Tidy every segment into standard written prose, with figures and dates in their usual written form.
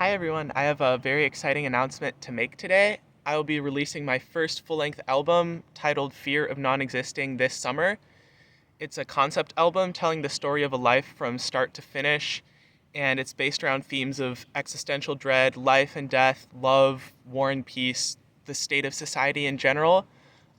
Hi everyone, I have a very exciting announcement to make today. I will be releasing my first full-length album titled Fear of Non-Existing this summer. It's a concept album telling the story of a life from start to finish, and it's based around themes of existential dread, life and death, love, war and peace, the state of society in general.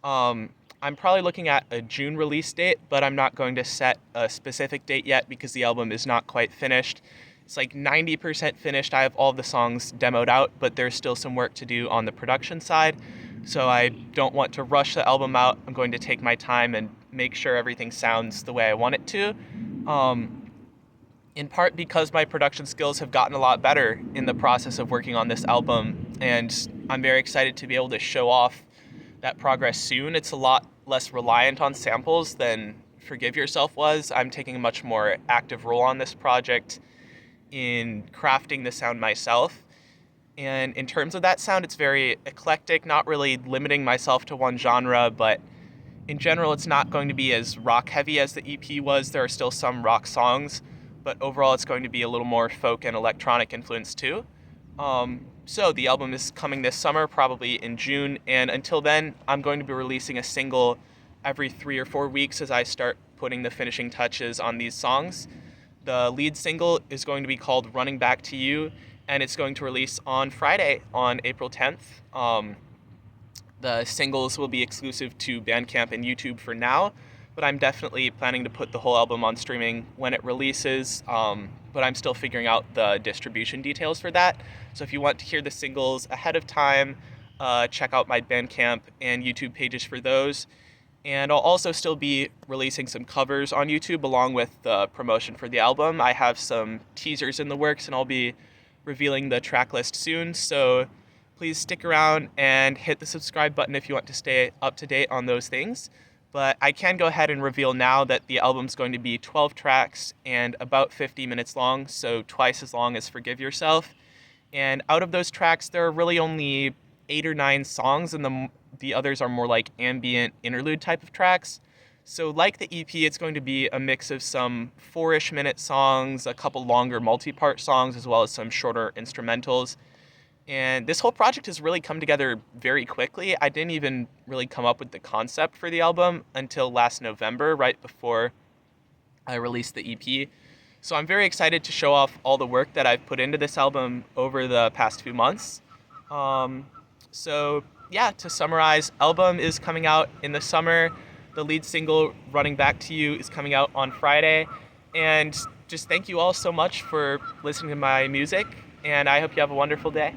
Um, I'm probably looking at a June release date, but I'm not going to set a specific date yet because the album is not quite finished. It's like 90% finished. I have all the songs demoed out, but there's still some work to do on the production side. So I don't want to rush the album out. I'm going to take my time and make sure everything sounds the way I want it to. Um, in part because my production skills have gotten a lot better in the process of working on this album, and I'm very excited to be able to show off that progress soon. It's a lot less reliant on samples than Forgive Yourself was. I'm taking a much more active role on this project in crafting the sound myself. And in terms of that sound, it's very eclectic, not really limiting myself to one genre, but in general, it's not going to be as rock heavy as the EP was. There are still some rock songs, but overall, it's going to be a little more folk and electronic influence too. So the album is coming this summer, probably in June, and until then, I'm going to be releasing a single every 3 or 4 weeks as I start putting the finishing touches on these songs. The lead single is going to be called Running Back to You, and it's going to release on Friday, on April 10th. The singles will be exclusive to Bandcamp and YouTube for now, but I'm definitely planning to put the whole album on streaming when it releases, but I'm still figuring out the distribution details for that. So if you want to hear the singles ahead of time, check out my Bandcamp and YouTube pages for those. And I'll also still be releasing some covers on YouTube along with the promotion for the album. I have some teasers in the works, and I'll be revealing the track list soon. So please stick around and hit the subscribe button if you want to stay up to date on those things. But I can go ahead and reveal now that the album's going to be 12 tracks and about 50 minutes long, so twice as long as Forgive Yourself. And out of those tracks, there are really only 8 or 9 songs, and the others are more like ambient interlude type of tracks. So like the EP, it's going to be a mix of some 4-ish minute songs, a couple longer multi-part songs, as well as some shorter instrumentals. And this whole project has really come together very quickly. I didn't even really come up with the concept for the album until last November, right before I released the EP. So I'm very excited to show off all the work that I've put into this album over the past few months. So yeah, to summarize, album is coming out in the summer. The lead single, Running Back to You, is coming out on Friday. And just thank you all so much for listening to my music, and I hope you have a wonderful day.